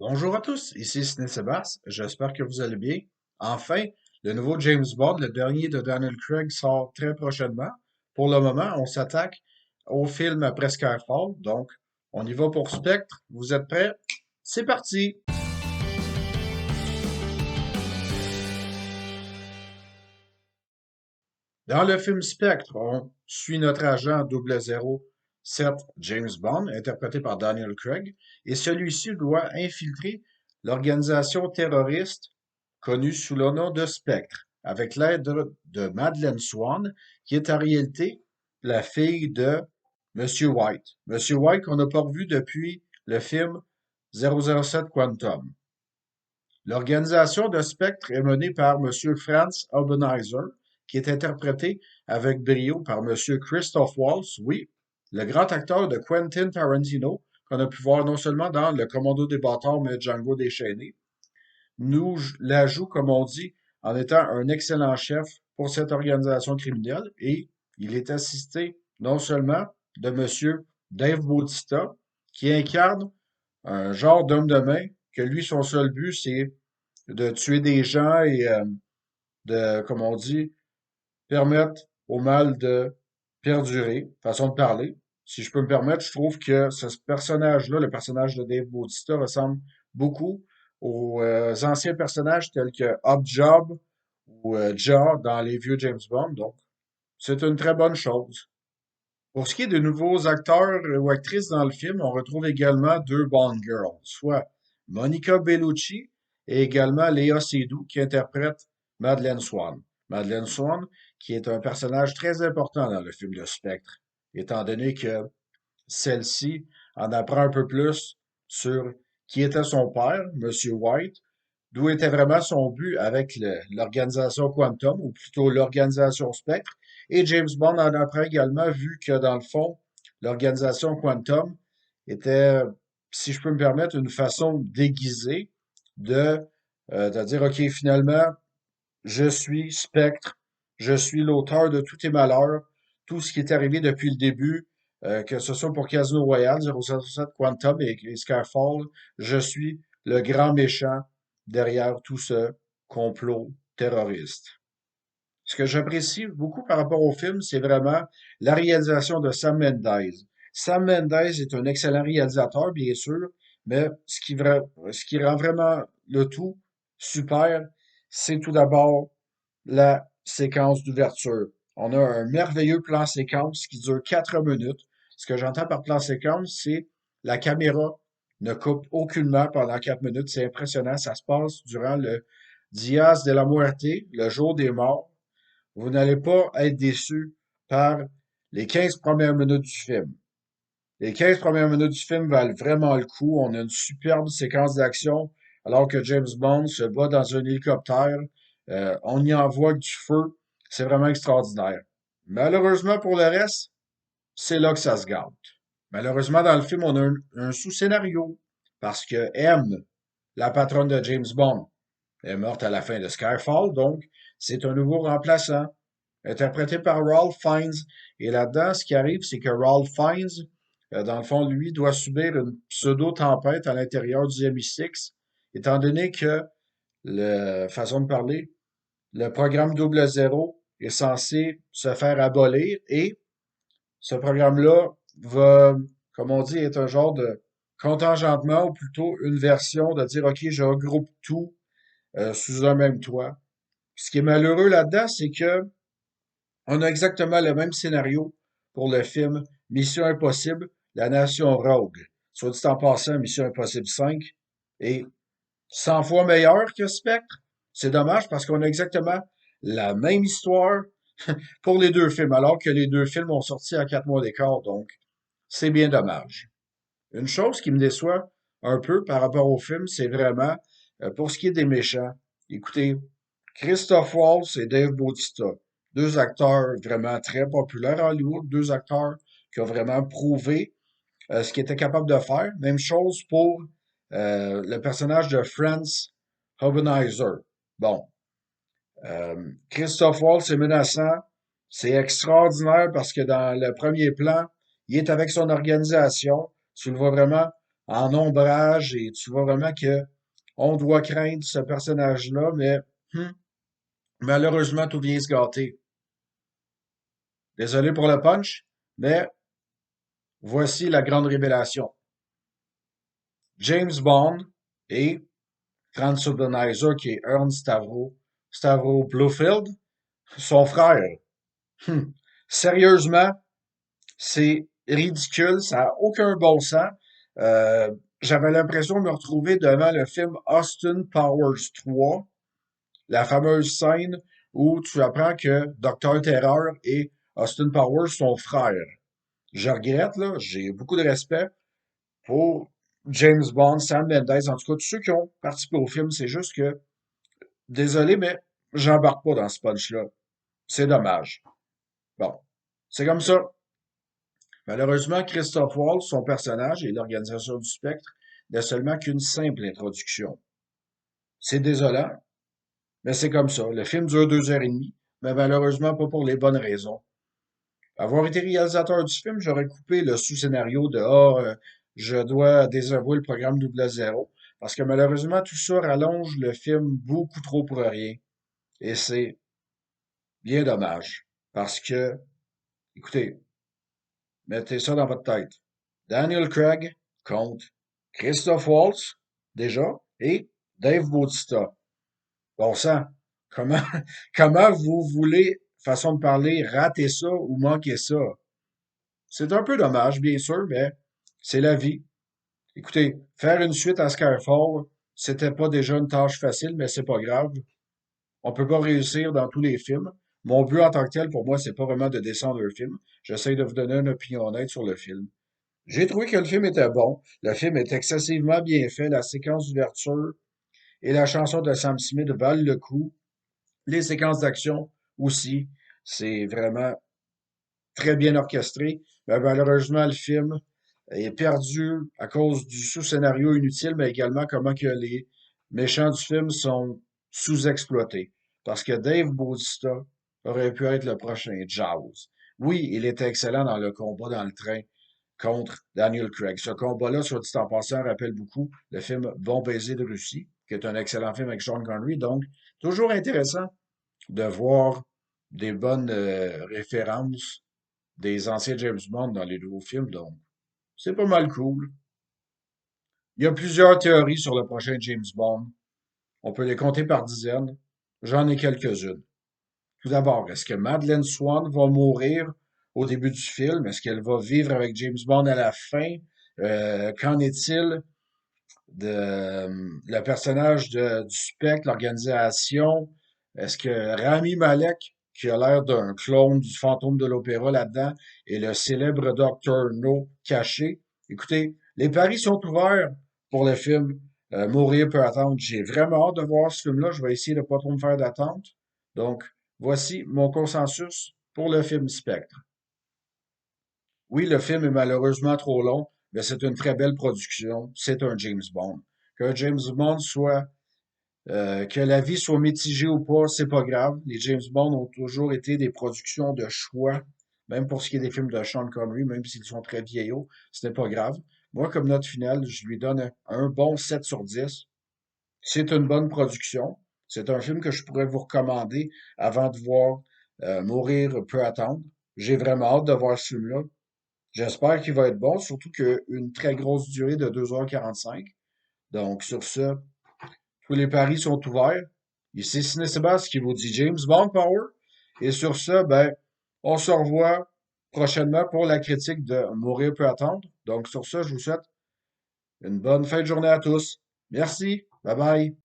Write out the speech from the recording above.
Bonjour à tous, ici Ciné Sébastien, j'espère que vous allez bien. Enfin, le nouveau James Bond, le dernier de Daniel Craig, sort très prochainement. Pour le moment, on s'attaque au film après Skyfall, donc on y va pour Spectre. Vous êtes prêts? C'est parti! Dans le film Spectre, on suit notre agent 007 James Bond, interprété par Daniel Craig, et celui-ci doit infiltrer l'organisation terroriste connue sous le nom de Spectre, avec l'aide de Madeleine Swan, qui est en réalité la fille de Monsieur White. Monsieur White qu'on n'a pas revu depuis le film 007 Quantum. L'organisation de Spectre est menée par Monsieur Franz Oberheiser, qui est interprété avec brio par Monsieur Christoph Waltz, oui, le grand acteur de Quentin Tarantino, qu'on a pu voir non seulement dans Le Commando des bâtards, mais Django déchaîné, nous la joue, comme on dit, en étant un excellent chef pour cette organisation criminelle, et il est assisté non seulement de Monsieur Dave Bautista, qui incarne un genre d'homme de main, que lui, son seul but, c'est de tuer des gens et de, comme on dit, permettre au mal de perdurer, façon de parler. Si je peux me permettre, je trouve que ce personnage-là, le personnage de Dave Bautista, ressemble beaucoup aux anciens personnages tels que Job ou Jaw dans les vieux James Bond. Donc, c'est une très bonne chose. Pour ce qui est de nouveaux acteurs ou actrices dans le film, on retrouve également deux Bond girls, soit Monica Bellucci et également Léa Seydoux qui interprète Madeleine Swan. Madeleine Swan, qui est un personnage très important dans le film de Spectre, étant donné que celle-ci en apprend un peu plus sur qui était son père, Monsieur White, d'où était vraiment son but avec l'organisation Quantum, ou plutôt l'organisation Spectre. Et James Bond en apprend également, vu que dans le fond, l'organisation Quantum était, si je peux me permettre, une façon déguisée de dire, OK, finalement, je suis Spectre, je suis l'auteur de tous tes malheurs, tout ce qui est arrivé depuis le début, que ce soit pour Casino Royale, 007 Quantum et Skyfall, je suis le grand méchant derrière tout ce complot terroriste. Ce que j'apprécie beaucoup par rapport au film, c'est vraiment la réalisation de Sam Mendes. Sam Mendes est un excellent réalisateur, bien sûr, mais ce qui rend vraiment le tout super, c'est tout d'abord la séquence d'ouverture. On a un merveilleux plan séquence qui dure 4 minutes. Ce que j'entends par plan séquence, c'est la caméra ne coupe aucunement pendant 4 minutes. C'est impressionnant. Ça se passe durant le Dias de la Muerte, le jour des morts. Vous n'allez pas être déçu par les 15 premières minutes du film. Les 15 premières minutes du film valent vraiment le coup. On a une superbe séquence d'action alors que James Bond se bat dans un hélicoptère. On y envoie du feu. C'est vraiment extraordinaire. Malheureusement pour le reste, c'est là que ça se gâte. Malheureusement, dans le film, on a un sous-scénario parce que M, la patronne de James Bond, est morte à la fin de Skyfall, donc c'est un nouveau remplaçant, interprété par Ralph Fiennes. Et là-dedans, ce qui arrive, c'est que Ralph Fiennes, dans le fond, lui, doit subir une pseudo-tempête à l'intérieur du MI6, étant donné que, façon de parler, le programme double zéro est censé se faire abolir et ce programme-là va, comme on dit, être un genre de contingentement ou plutôt une version de dire, OK, je regroupe tout sous un même toit. Ce qui est malheureux là-dedans, c'est que on a exactement le même scénario pour le film Mission Impossible, La Nation Rogue. Soit dit en passant, Mission Impossible 5 est 100 fois meilleur que Spectre. C'est dommage parce qu'on a exactement la même histoire pour les deux films, alors que les deux films ont sorti à 4 mois d'écart, donc c'est bien dommage. Une chose qui me déçoit un peu par rapport au film, c'est vraiment pour ce qui est des méchants. Écoutez, Christophe Waltz et Dave Bautista, deux acteurs vraiment très populaires à Hollywood, deux acteurs qui ont vraiment prouvé ce qu'ils étaient capables de faire. Même chose pour le personnage de Franz Hobenheiser. Bon, Christophe Waltz est menaçant. C'est extraordinaire parce que dans le premier plan, il est avec son organisation. Tu le vois vraiment en ombrage et tu vois vraiment que on doit craindre ce personnage-là, mais malheureusement, tout vient se gâter. Désolé pour le punch, mais voici la grande révélation. James Bond et Franz Obernizer, qui est Ernst Stavro Blofeld, son frère. Hum. Sérieusement, c'est ridicule, ça n'a aucun bon sens. J'avais l'impression de me retrouver devant le film Austin Powers 3, la fameuse scène où tu apprends que Dr. Terror et Austin Powers sont frères. Je regrette, là, j'ai beaucoup de respect pour James Bond, Sam Mendes, en tout cas, tous ceux qui ont participé au film, c'est juste que, désolé, mais j'embarque pas dans ce punch-là. C'est dommage. Bon, c'est comme ça. Malheureusement, Christophe Waltz, son personnage et l'organisation du Spectre n'a seulement qu'une simple introduction. C'est désolant, mais c'est comme ça. Le film dure 2 heures et demie, mais malheureusement pas pour les bonnes raisons. Avoir été réalisateur du film, j'aurais coupé le sous-scénario de je dois désavouer le programme double zéro, parce que malheureusement, tout ça rallonge le film beaucoup trop pour rien. Et c'est bien dommage. Parce que, écoutez, mettez ça dans votre tête. Daniel Craig contre Christophe Waltz, déjà, et Dave Bautista. Bon sang, comment, comment vous voulez, façon de parler, rater ça ou manquer ça? C'est un peu dommage, bien sûr, mais c'est la vie. Écoutez, faire une suite à Skyfall, c'était pas déjà une tâche facile, mais c'est pas grave. On peut pas réussir dans tous les films. Mon but en tant que tel, pour moi, c'est pas vraiment de descendre un film. J'essaie de vous donner une opinion honnête sur le film. J'ai trouvé que le film était bon. Le film est excessivement bien fait. La séquence d'ouverture et la chanson de Sam Smith valent le coup. Les séquences d'action aussi. C'est vraiment très bien orchestré. Mais malheureusement, le film est perdu à cause du sous-scénario inutile, mais également comment que les méchants du film sont sous-exploités. Parce que Dave Bautista aurait pu être le prochain Jaws. Oui, il était excellent dans le combat dans le train contre Daniel Craig. Ce combat-là, soit dit en passant, rappelle beaucoup le film Bon baiser de Russie, qui est un excellent film avec Sean Connery. Donc, toujours intéressant de voir des bonnes références des anciens James Bond dans les nouveaux films. Donc, c'est pas mal cool. Il y a plusieurs théories sur le prochain James Bond. On peut les compter par dizaines. J'en ai quelques-unes. Tout d'abord, est-ce que Madeleine Swan va mourir au début du film? Est-ce qu'elle va vivre avec James Bond à la fin? Qu'en est-il de le personnage du Spectre, l'organisation? Est-ce que Rami Malek, qui a l'air d'un clone du fantôme de l'opéra là-dedans, est le célèbre Dr. No caché? Écoutez, les paris sont ouverts pour le film Mourir peut attendre. J'ai vraiment hâte de voir ce film-là. Je vais essayer de pas trop me faire d'attente. Donc, voici mon consensus pour le film Spectre. Oui, le film est malheureusement trop long, mais c'est une très belle production. C'est un James Bond. Que James Bond soit, que la vie soit mitigée ou pas, c'est pas grave. Les James Bond ont toujours été des productions de choix, même pour ce qui est des films de Sean Connery, même s'ils sont très vieillots, ce n'est pas grave. Moi, comme note finale, je lui donne un bon 7 sur 10. C'est une bonne production. C'est un film que je pourrais vous recommander avant de voir Mourir peut attendre. J'ai vraiment hâte de voir ce film-là. J'espère qu'il va être bon, surtout qu'une très grosse durée de 2h45. Donc, sur ce, tous les paris sont ouverts. Ici Ciné Sébastien qui vous dit James Bond Power. Et sur ce, ben, on se revoit prochainement pour la critique de Mourir peut attendre. Donc, sur ce, je vous souhaite une bonne fin de journée à tous. Merci. Bye bye.